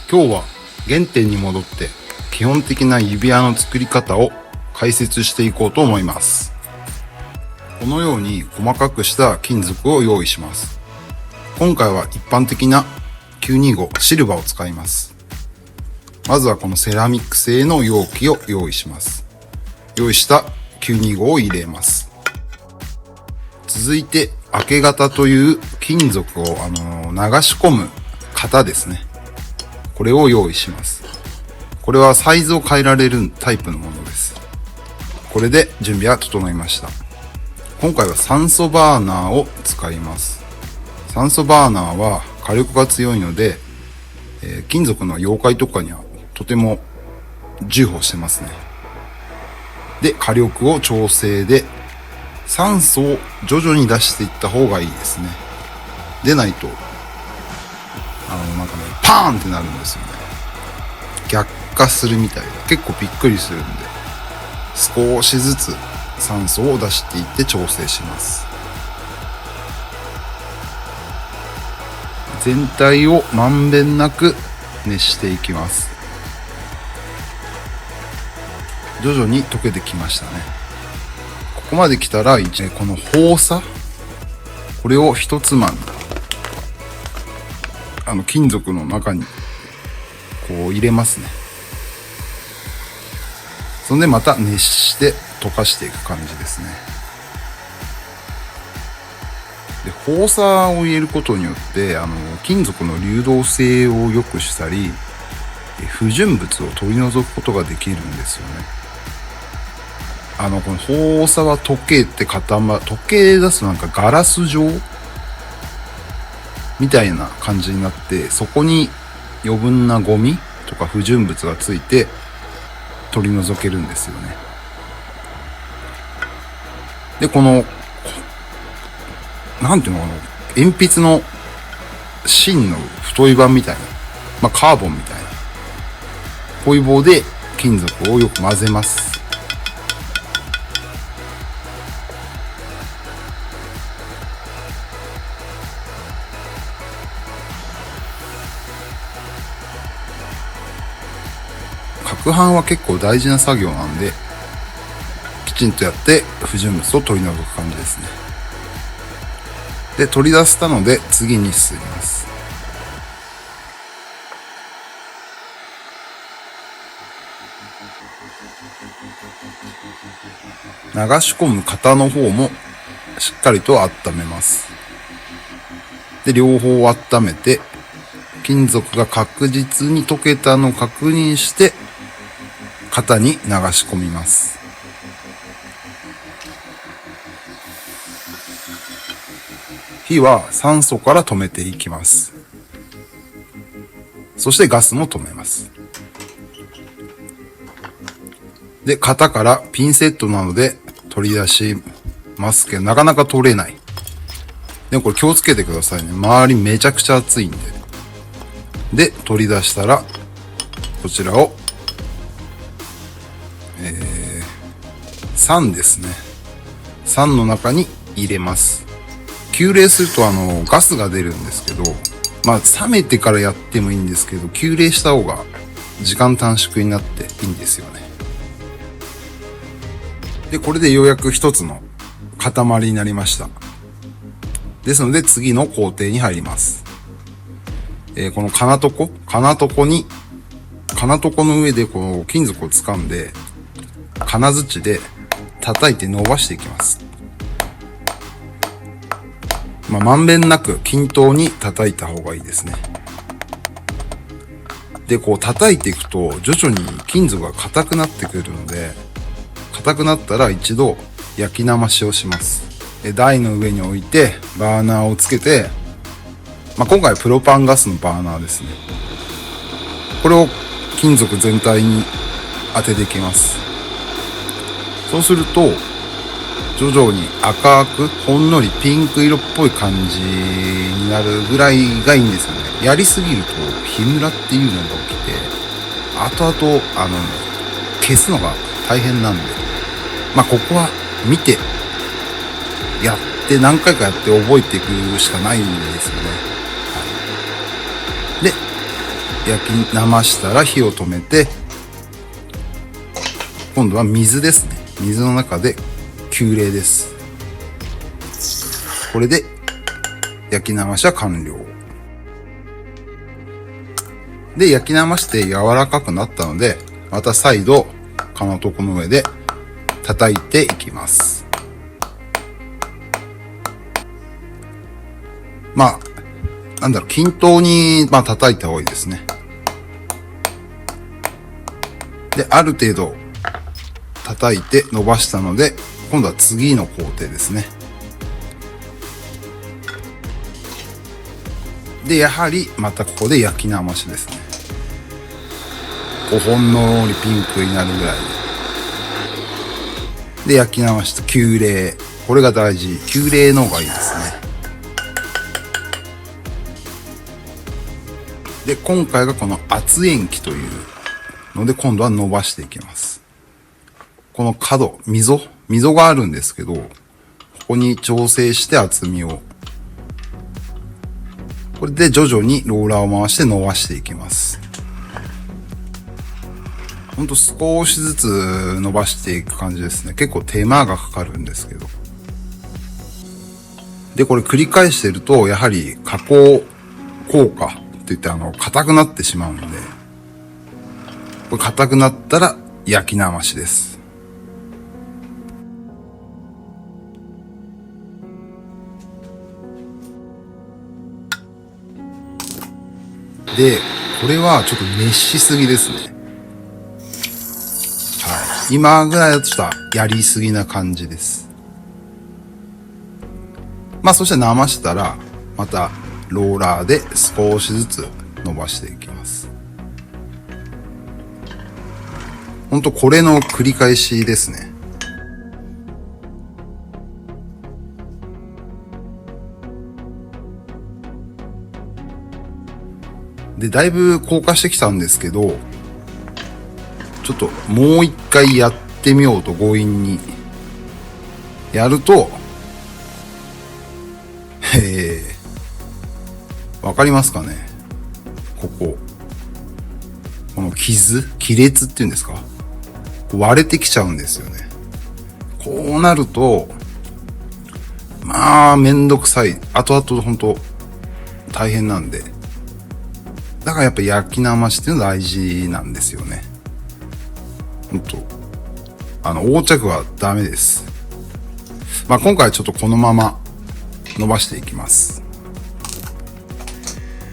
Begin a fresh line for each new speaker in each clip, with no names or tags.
今日は原点に戻って基本的な指輪の作り方を解説していこうと思います。このように細かくした金属を用意します。今回は一般的な925シルバーを使います。まずはこのセラミック製の容器を用意します。用意した925を入れます。続いて明け型という金属を流し込む型ですね。これを用意します。これはサイズを変えられるタイプのものです。これで準備は整いました。今回は酸素バーナーを使います。酸素バーナーは火力が強いので、金属の溶解とかにはとても重宝してますね。で、火力を調整で酸素を徐々に出していった方がいいですね。でないとパーンってなるんですよね。逆化するみたいで結構びっくりするんで、少しずつ酸素を出していって調整します。全体をまんべんなく熱していきます。徐々に溶けてきましたね。ここまで来たらこの放射、これを一つまみ金属の中にこう入れますね。そんでまた熱して溶かしていく感じですね。で、放射を入れることによって金属の流動性を良くしたり不純物を取り除くことができるんですよね。この放射は溶け出すガラス状みたいな感じになって、そこに余分なゴミとか不純物がついて取り除けるんですよね。で、この鉛筆の芯の太い板みたいな、カーボンみたいなこういう棒で金属をよく混ぜます。攪拌は結構大事な作業なんで、きちんとやって不純物を取り除く感じですね。で、取り出したので次に進みます。流し込む型の方もしっかりと温めます。で、両方温めて金属が確実に溶けたのを確認して型に流し込みます。火は酸素から止めていきます。そしてガスも止めます。で、型からピンセットなどで取り出しますけど、なかなか取れない。でもこれ気をつけてくださいね。周りめちゃくちゃ熱いんで。で、取り出したら、こちらを酸ですね。酸の中に入れます。急冷するとガスが出るんですけど、冷めてからやってもいいんですけど、急冷した方が時間短縮になっていいんですよね。で、これでようやく一つの塊になりました。ですので次の工程に入ります。この金床の上でこう金属を掴んで、金槌で叩いて伸ばしていきます。まんべんなく均等に叩いた方がいいですね。で、こう叩いていくと徐々に金属が硬くなってくるので、硬くなったら一度焼きなましをします。台の上に置いてバーナーをつけて、今回はプロパンガスのバーナーですね。これを金属全体に当てていきます。そうすると徐々に赤くほんのりピンク色っぽい感じになるぐらいがいいんですよね。やりすぎると火ムラっていうのが起きて、後々消すのが大変なんで、ここは見てやって何回かやって覚えていくしかないんですよね。で、焼き生したら火を止めて、今度は水ですね。水の中で急冷です。これで焼き生しは完了。で、焼き生して柔らかくなったので、また再度、かまとこの上で叩いていきます。まあ、均等に、叩いた方がいいですね。で、ある程度、叩いて伸ばしたので、今度は次の工程ですね。で、やはり、またここで焼き生しですね。ほんのりピンクになるぐらいで。で、焼き生しと急冷。これが大事。急冷の方がいいですね。で、今回がこの圧延期というので、今度は伸ばしていきます。この角、溝があるんですけど、ここに調整して厚みを。これで徐々にローラーを回して伸ばしていきます。ほんと少しずつ伸ばしていく感じですね。結構手間がかかるんですけど。で、これ繰り返してると、やはり加工効果って言って硬くなってしまうんで、これ硬くなったら焼き生しです。で、これはちょっと熱しすぎですね。はい。今ぐらいだとちょっとやりすぎな感じです。そして生したら、またローラーで少しずつ伸ばしていきます。ほんとこれの繰り返しですね。で、だいぶ硬化してきたんですけど、ちょっともう一回やってみようと強引にやると、わかりますかね？この亀裂っていうんですか？割れてきちゃうんですよね。こうなると、めんどくさい。後々ほんと大変なんで。だからやっぱ焼き生しっていうのは大事なんですよね。ほんと。横着はダメです。今回はちょっとこのまま伸ばしていきます。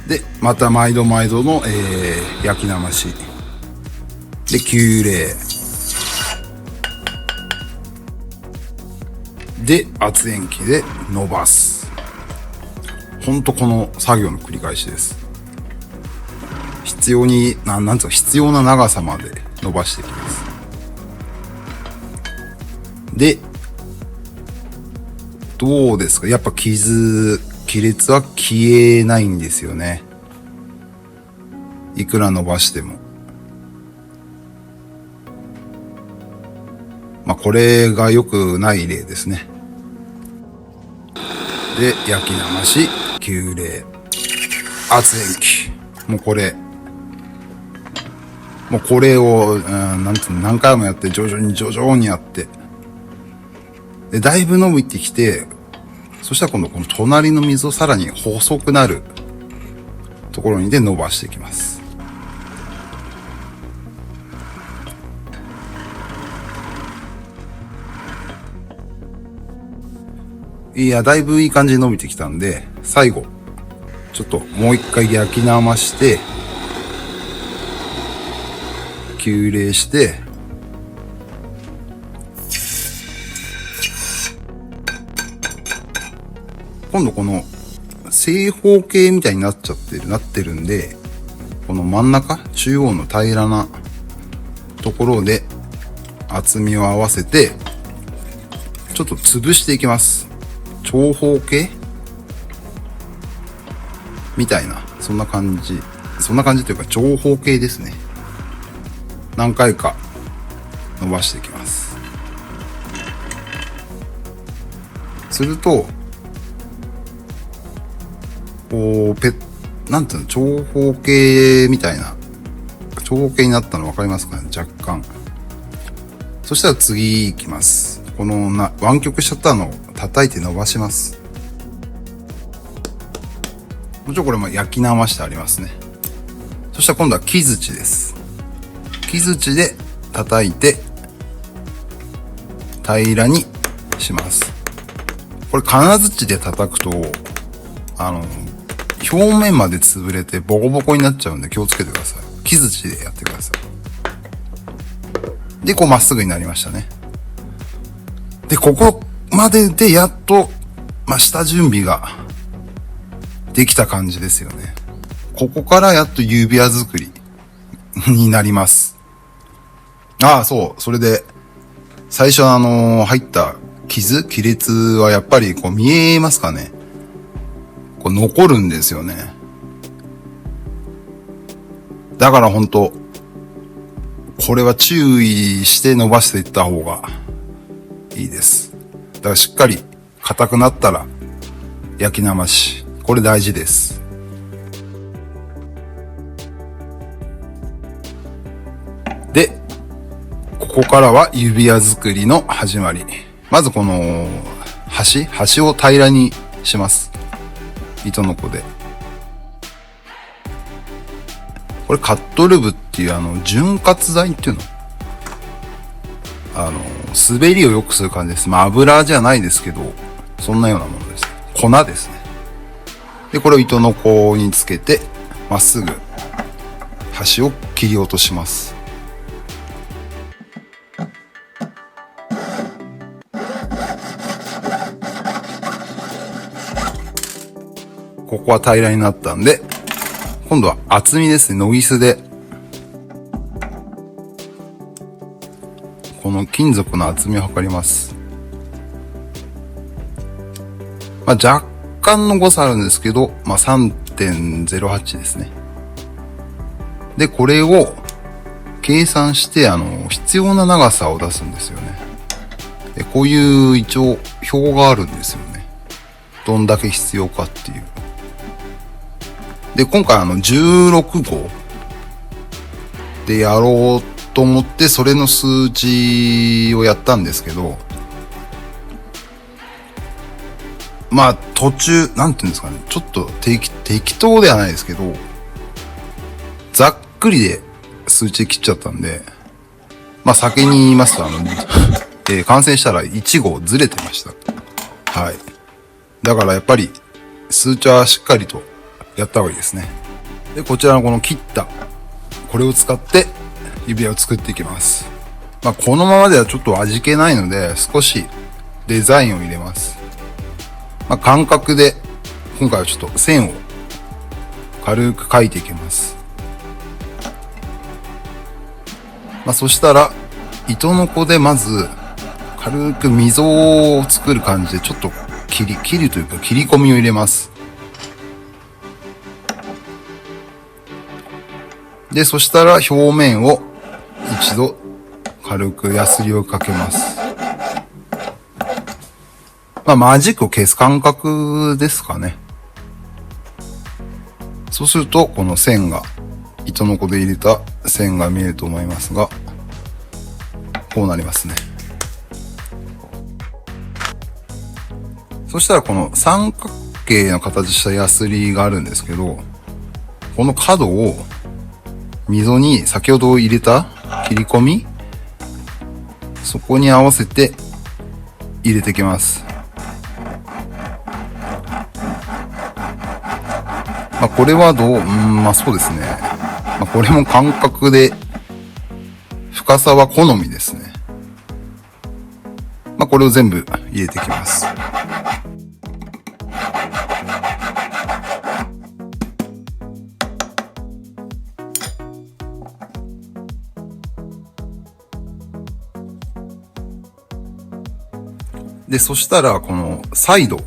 で、また毎度の、焼き生し。で、急冷。で、圧延期で伸ばす。ほんとこの作業の繰り返しです。必要な長さまで伸ばしていきます。で、どうですか？やっぱ亀裂は消えないんですよね。いくら伸ばしても。これが良くない例ですね。で、焼き生し、急冷、圧延期。もうこれを、何回もやって、徐々にやって。で、だいぶ伸びてきて、そしたら今度この隣の溝さらに細くなるところにで伸ばしていきます。いや、だいぶいい感じに伸びてきたんで、最後、ちょっともう一回焼き生して、急冷して、今度この正方形みたいになってるんで、この真ん中、中央の平らなところで厚みを合わせて、ちょっと潰していきます。長方形みたいな、そんな感じというか長方形ですね。何回か伸ばしていきます。すると、こうなんていうの、長方形みたいな、長方形になったの分かりますかね、若干。そしたら次行きます。この湾曲しちゃったのを叩いて伸ばします。もちろんこれも焼き生してありますね。そしたら今度は木槌です。木槌で叩いて平らにします。これ金槌で叩くと表面まで潰れてボコボコになっちゃうんで気をつけてください。木槌でやってください。で、こうまっすぐになりましたね。で、ここまででやっと、下準備ができた感じですよね。ここからやっと指輪作りになります。そう。それで、最初入った亀裂はやっぱりこう見えますかね。こう残るんですよね。だから本当これは注意して伸ばしていった方がいいです。だからしっかり硬くなったら焼き生し。これ大事です。で、ここからは指輪作りの始まり。まずこの端を平らにします。糸のこで。これカットルブっていう潤滑剤っていうの滑りを良くする感じです。油じゃないですけど、そんなようなものです。粉ですね。で、これを糸のこにつけて、まっすぐ端を切り落とします。ここは平らになったんで、今度は厚みですね。ノギスで、この金属の厚みを測ります。若干の誤差あるんですけど、3.08 ですね。で、これを計算して、必要な長さを出すんですよね。で、こういう一応表があるんですよね。どんだけ必要かっていう。で、今回16号でやろうと思って、それの数字をやったんですけど、途中、なんていうんですかね、ちょっと適当ではないですけど、ざっくりで数値切っちゃったんで、先に言いますと、完成したら1号ずれてました。はい。だからやっぱり、数値はしっかりとやった方がいいですね。で、こちらのこの切った、これを使って指輪を作っていきます。このままではちょっと味気ないので、少しデザインを入れます。感覚で、今回はちょっと線を軽く描いていきます。そしたら、糸のこでまず、軽く溝を作る感じで、ちょっと切るというか切り込みを入れます。で、そしたら表面を一度軽くヤスリをかけます。マジックを消す感覚ですかね。そうすると、この線が、糸のこで入れた線が見えると思いますが、こうなりますね。そしたらこの三角形の形したヤスリがあるんですけど、この角を溝に先ほど入れた切り込み、そこに合わせて入れていきます。これはそうですね。これも感覚で、深さは好みですね。これを全部入れていきます。で、そしたら、このサイド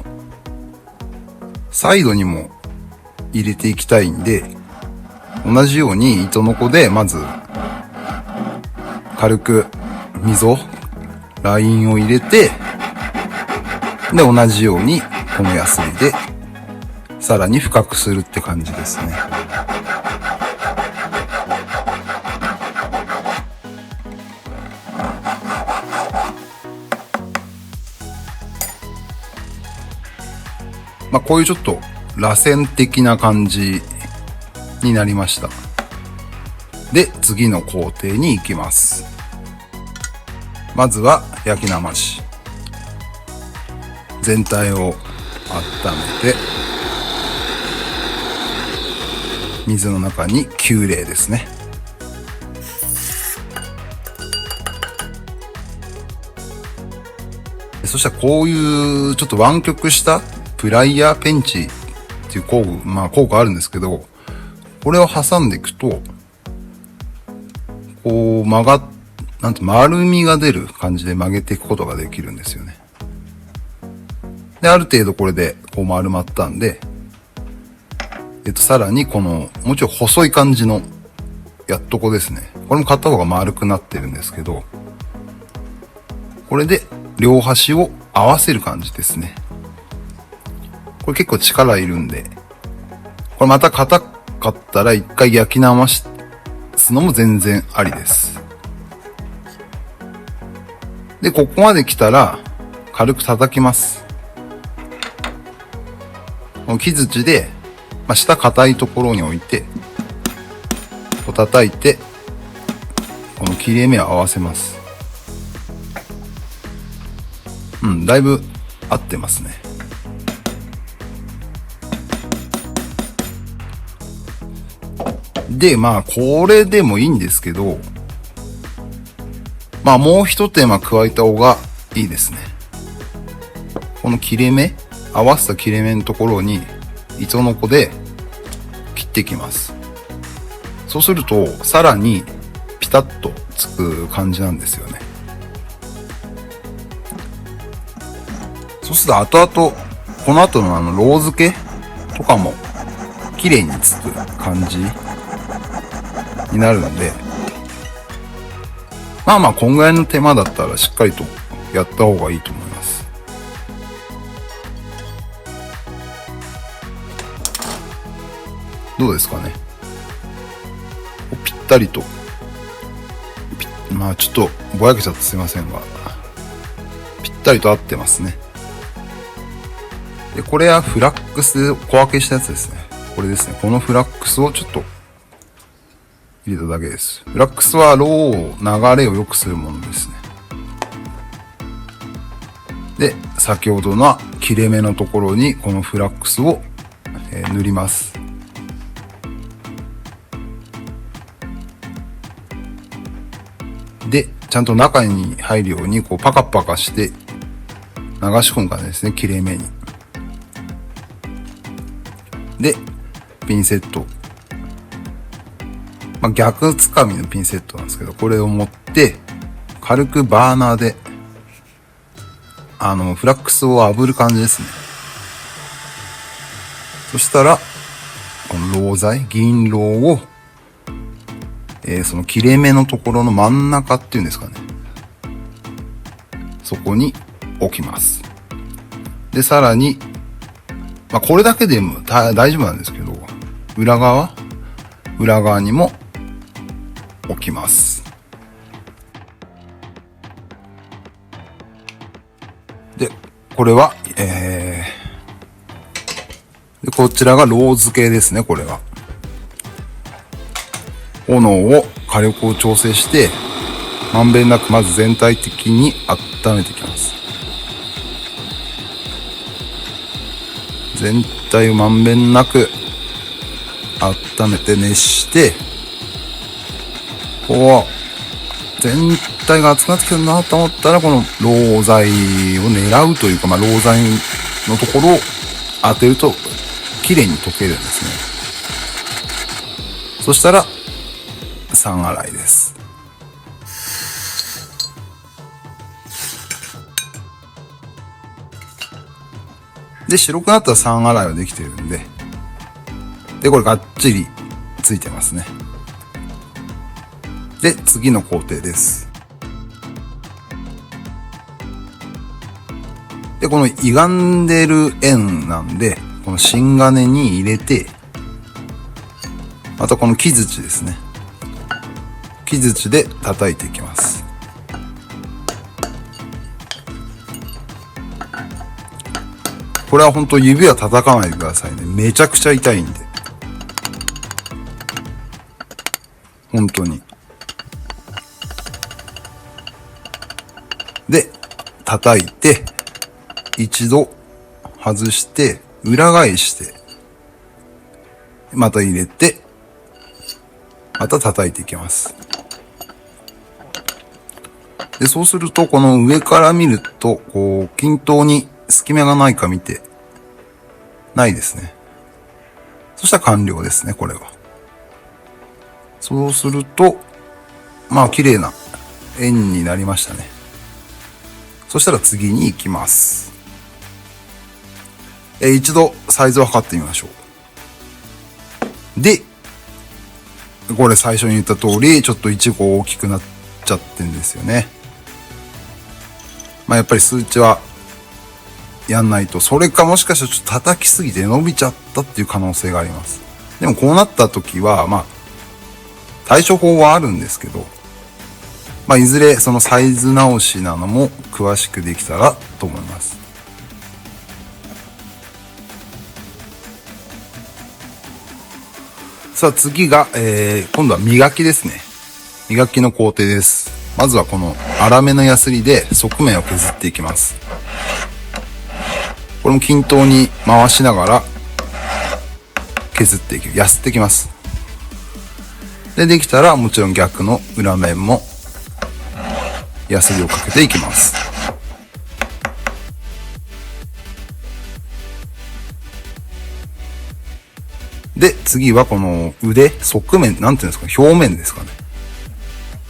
にも入れていきたいんで、同じように糸のこで、まず、軽くラインを入れて、で、同じように、このヤスリでさらに深くするって感じですね。こういうちょっと螺旋的な感じになりました。で、次の工程に行きます。まずは焼きなまし。全体を温めて、水の中に急冷ですね。そしたらこういうちょっと湾曲したプライヤーペンチっていう工具、工具あるんですけど、これを挟んでいくと、こう丸みが出る感じで曲げていくことができるんですよね。で、ある程度これでこう丸まったんで、さらにこの、もちろん細い感じのやっとこですね。これも片方が丸くなってるんですけど、これで両端を合わせる感じですね。これ結構力いるんで、これまた硬かったら一回焼き直すのも全然ありです。で、ここまで来たら軽く叩きます。この木槌で、下硬いところに置いて、こう叩いて、この切れ目を合わせます。だいぶ合ってますね。で、これでもいいんですけど、もう一手間加えた方がいいですね。この切れ目、合わせた切れ目のところに、糸のこで切っていきます。そうすると、さらにピタッとつく感じなんですよね。そうすると後々、この後のロー付けとかも綺麗につく感じになるので、こんぐらいの手間だったらしっかりとやった方がいいと思います。どうですかね。ぴったりと。ちょっとぼやけちゃってすいませんが、ぴったりと合ってますね。で、これはフラックスで小分けしたやつですね。これですね。このフラックスをちょっと入れただけです。フラックスは流れを良くするものですね。で、先ほどの切れ目のところにこのフラックスを塗ります。で、ちゃんと中に入るようにこうパカパカして流し込む感じですね、切れ目に。で、ピンセット。逆つかみのピンセットなんですけど、これを持って、軽くバーナーで、フラックスを炙る感じですね。そしたら、このろう剤、銀ろうを、その切れ目のところの真ん中っていうんですかね。そこに置きます。で、さらに、これだけでも大丈夫なんですけど、裏側にも置きます。で、これは、で、こちらがロー付けですね、これは。炎を火力を調整して、まんべんなくまず全体的に温めていきます。全体をまんべんなく温めて熱して、こう、全体が熱くなってきてるなと思ったら、このろう剤を狙うというか、ろう剤のところを当てると、綺麗に溶けるんですね。そしたら、3洗いです。で、白くなったら3洗いはできてるんで、で、これがっちりついてますね。で、次の工程です。で、この歪んでる円なんで、この芯金に入れて、またこの木槌ですね。木槌で叩いていきます。これは本当指は叩かないでくださいね。めちゃくちゃ痛いんで。本当に。で、叩いて、一度外して、裏返して、また入れて、また叩いていきます。で、そうすると、この上から見ると、こう、均等に隙間がないか見て、ないですね。そしたら完了ですね、これは。そうすると、まあ、綺麗な円になりましたね。そしたら次に行きます。一度サイズを測ってみましょう。で、これ最初に言った通り、ちょっと1号大きくなっちゃってんですよね。まあやっぱり数値はやんないと、それかもしかしたらちょっと叩きすぎて伸びちゃったっていう可能性があります。でもこうなった時は、まあ、対処法はあるんですけど、まあいずれそのサイズ直しなのも詳しくできたらと思います。さあ次が、今度は磨きですね。磨きの工程です。まずはこの粗めのヤスリで側面を削っていきます。これも均等に回しながら削っていき、やすっていきます。で、できたらもちろん逆の裏面もヤスリをかけていきます。で、次はこの腕、側面、なんていうんですか、表面ですかね。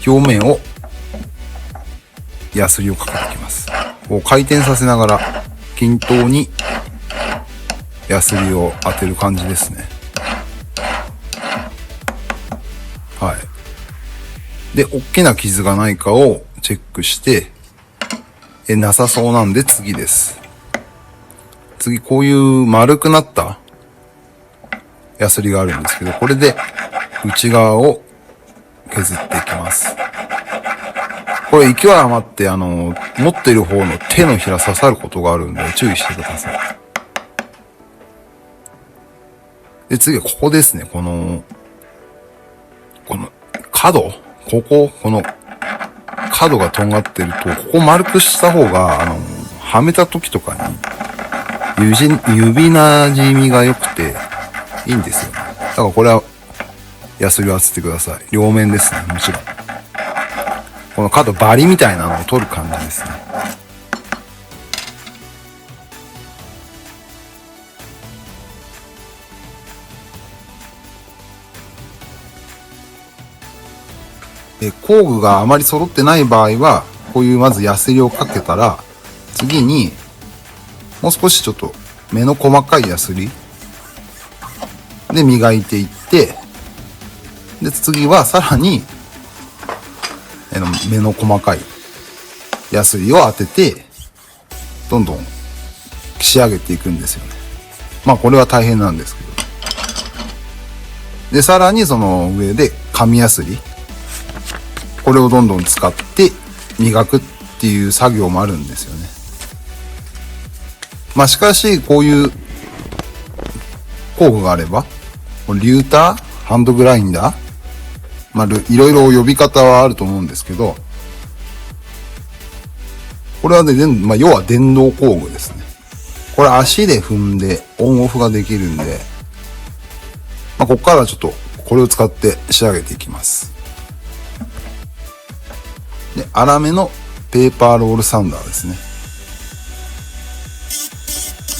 表面をヤスリをかけていきます。こう回転させながら均等にヤスリを当てる感じですね。はい。で、大きな傷がないかをチェックして、なさそうなんで次です。次、こういう丸くなったヤスリがあるんですけど、これで内側を削っていきます。これ勢い余って持っている方の手のひら刺さることがあるんで注意してください。で、次はここですね。この角この角がとんがってると、ここ丸くした方が、はめた時とかに指なじみが良くていいんですよね。だからこれはヤスリを当ててください。両面ですね、もちろん。この角バリみたいなのを取る感じですね。工具があまり揃ってない場合は、こういうまずヤスリをかけたら、次にもう少しちょっと目の細かいヤスリで磨いていって、で次はさらに目の細かいヤスリを当ててどんどん仕上げていくんですよね。まあこれは大変なんですけど。でさらにその上で紙ヤスリ、これをどんどん使って磨くっていう作業もあるんですよね。まあしかしこういう工具があれば、リューター、ハンドグラインダー、まあいろいろ呼び方はあると思うんですけど、これはね、まあ要は電動工具ですね。これ足で踏んでオンオフができるんで、まあここからはちょっとこれを使って仕上げていきます。で、粗めのペーパーロールサンダーですね。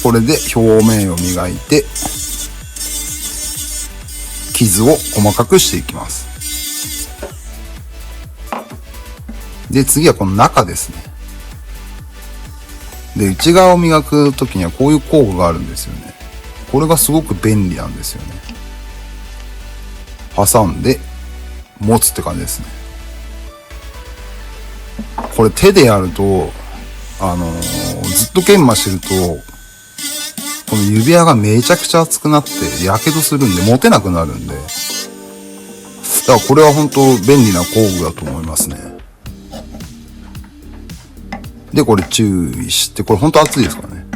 これで表面を磨いて、傷を細かくしていきます。で、次はこの中ですね。で、内側を磨くときにはこういう工具があるんですよね。これがすごく便利なんですよね。挟んで持つって感じですね。これ手でやると、ずっと研磨してると、この指輪がめちゃくちゃ熱くなって、火傷するんで、持てなくなるんで。だからこれは本当便利な工具だと思いますね。で、これ注意して、これ本当熱いですからね。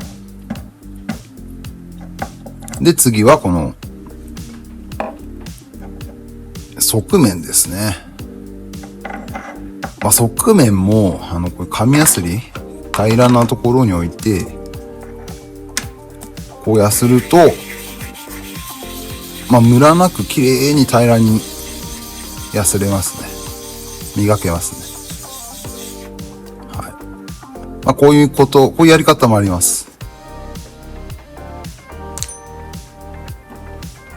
で、次はこの、側面ですね。まあ、側面も、これ紙やすり、平らなところに置いて、こうやすると、まあ、ムラなく綺麗に平らにやすれますね。磨けますね。はい。まあ、こういうやり方もあります。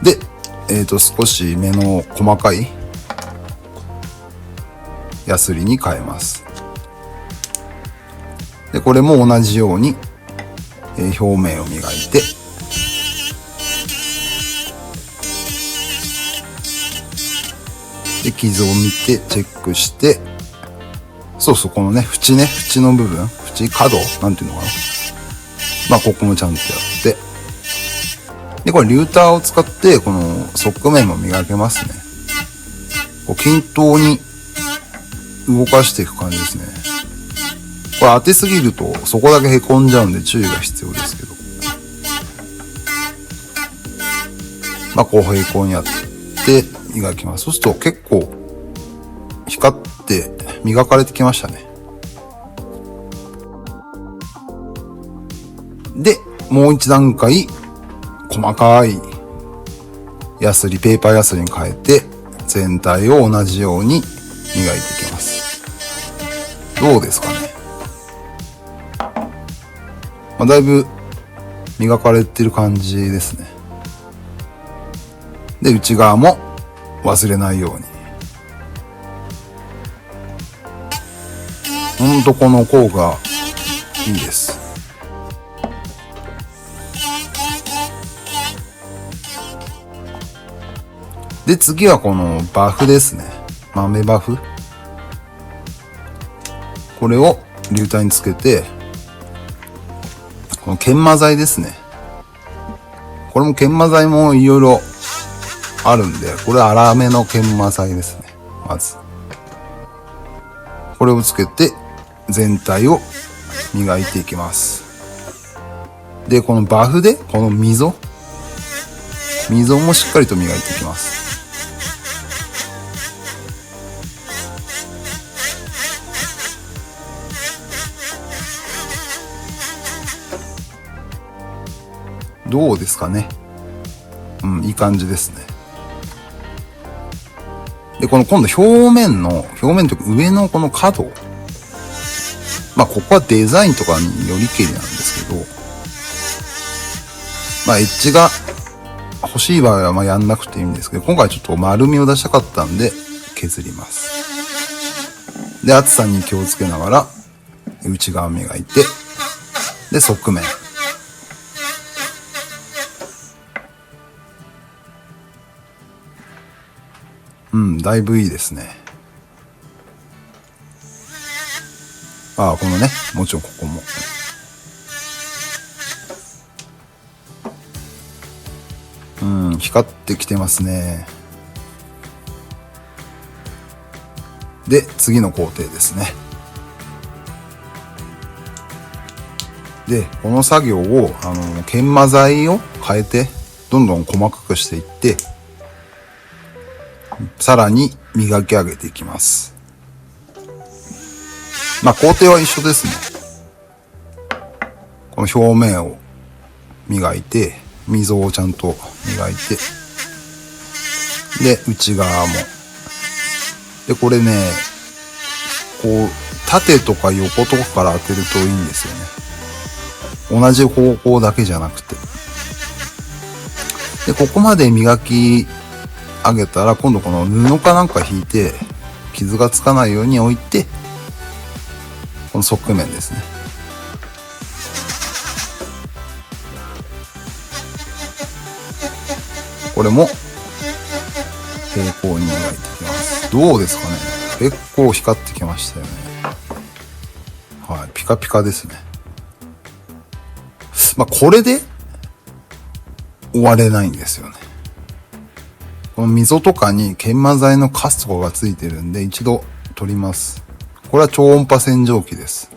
で、少し目の細かいヤスリに変えます。で、これも同じように、表面を磨いて、で、傷を見てチェックして、そうそう、このね、縁の部分、角なんていうのかな。まあ、ここもちゃんとやって、で、これリューターを使って、この側面も磨けますね。こう均等に動かしていく感じですね。これ当てすぎると、そこだけ凹んじゃうんで注意が必要ですけど。まあ、こう平行にやって磨きます。そうすると結構光って磨かれてきましたね。で、もう一段階細かいヤスリ、ペーパーヤスリに変えて全体を同じように磨いていきます。どうですかね。まあ、だいぶ磨かれてる感じですね。で、内側も忘れないように。ほんとこの効果いいです。で、次はこのバフですね。豆バフ。これを流体につけて、この研磨剤ですね。これも研磨剤もいろいろあるんで、これ粗めの研磨剤ですね。まず。これをつけて全体を磨いていきます。で、このバフで、この溝もしっかりと磨いていきます。どうですかね。いい感じですね。で、この今度表面というか上のこの角。まあ、ここはデザインとかによりけりなんですけど、まあ、エッジが欲しい場合はまあやんなくていいんですけど、今回ちょっと丸みを出したかったんで削ります。で、厚さに気をつけながら内側磨いて、で、側面。だいぶいいですね。このね、もちろんここも。光ってきてますね。で、次の工程ですね。で、この作業を、研磨剤を変えて、どんどん細かくしていって、さらに磨き上げていきます。まあ、工程は一緒ですね。この表面を磨いて、溝をちゃんと磨いて、で、内側も。で、これね、こう、縦とか横とかから当てるといいんですよね。同じ方向だけじゃなくて。で、ここまで磨き上げたら、今度この布かなんか引いて、傷がつかないように置いて、この側面ですね。これも平行に磨いていきます。どうですかね。結構光ってきましたよね。はい、ピカピカですね。まあ、これで終われないんですよね。この溝とかに研磨剤のカスとかがついてるんで、一度取ります。これは超音波洗浄機です。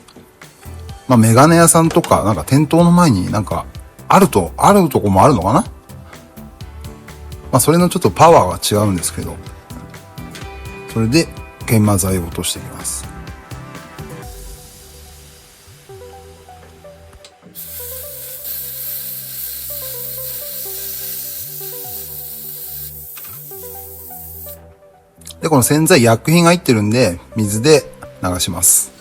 メガネ屋さんとか、店頭の前にあるとこもあるのかな。それのちょっとパワーが違うんですけど、それで研磨剤を落としていきます。で、この洗剤薬品が入ってるんで、水で流します。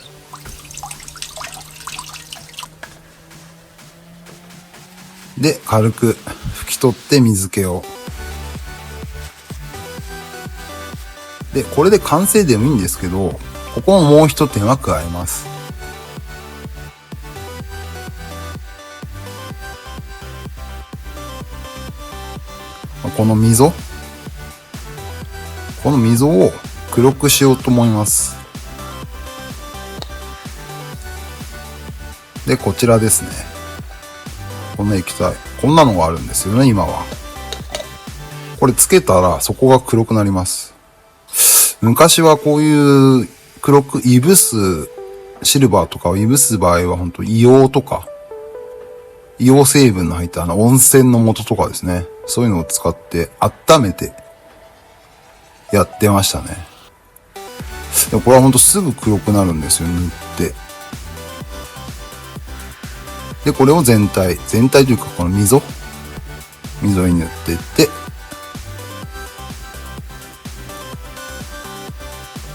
で、軽く拭き取って水気を。で、これで完成でもいいんですけど、ここももう一手間加えます。この溝を黒くしようと思います。で、こちらですね。この液体。こんなのがあるんですよね、今は。これつけたらそこが黒くなります。昔はこういう黒くいぶす、シルバーとかをいぶす場合は本当硫黄とか、硫黄成分の入った温泉の素とかですね。そういうのを使って温めてやってましたね。でもこれはほんとすぐ黒くなるんですよ、塗って。で、これを全体というかこの溝に塗っていって、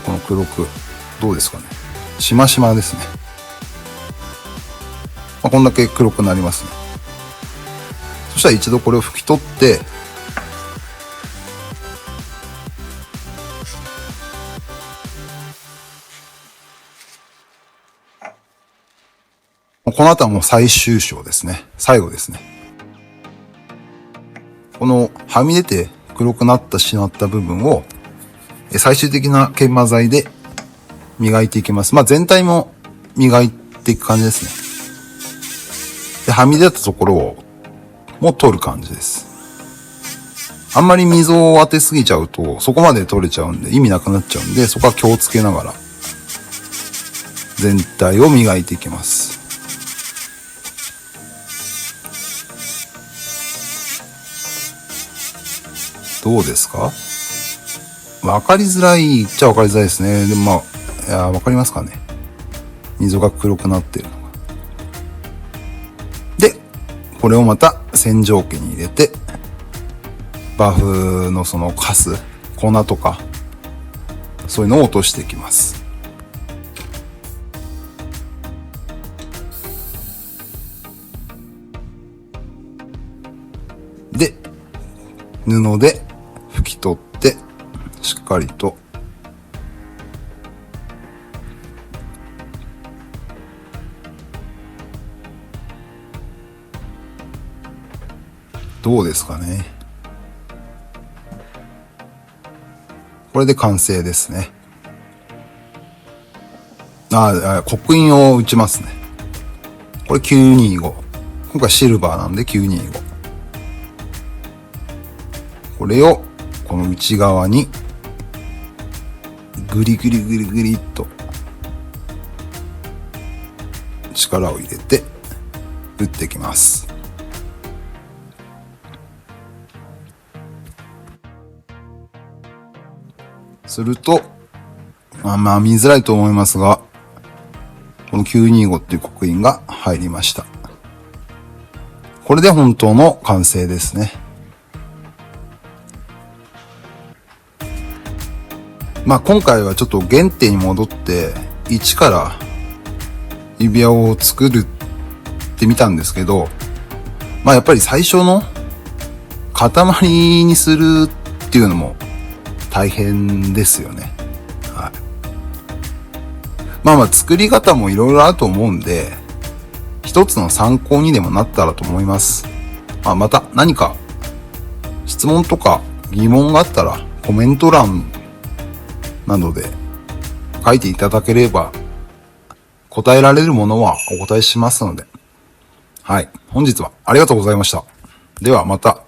この黒く、どうですかね。しましまですね。こんだけ黒くなりますね。そしたら一度これを拭き取って、この後はもう最終章ですね。最後ですね。このはみ出て黒くなってしまった部分を最終的な研磨剤で磨いていきます。全体も磨いていく感じですね。で、はみ出たところをもう取る感じです。あんまり溝を当てすぎちゃうとそこまで取れちゃうんで意味なくなっちゃうんで、そこは気をつけながら全体を磨いていきます。どうですか？わかりづらいっちゃわかりづらいですね。でもわかりますかね？溝が黒くなってるのが。で、これをまた洗浄機に入れて、バフのそのカス、粉とか、そういうのを落としていきます。で、布で拭き取って、しっかりとどうですかね。これで完成ですね。刻印を打ちますね。これ925。今回シルバーなんで925。これをこの内側にグリグリグリグリっと力を入れて打っていきます。すると見づらいと思いますが、この925っていう刻印が入りました。これで本当の完成ですね。今回はちょっと原点に戻って一から指輪を作るってみたんですけど、やっぱり最初の塊にするっていうのも大変ですよね。はい。作り方もいろいろあると思うんで、一つの参考にでもなったらと思います。また何か質問とか疑問があったらコメント欄などで書いていただければ答えられるものはお答えしますので。はい。本日はありがとうございました。ではまた。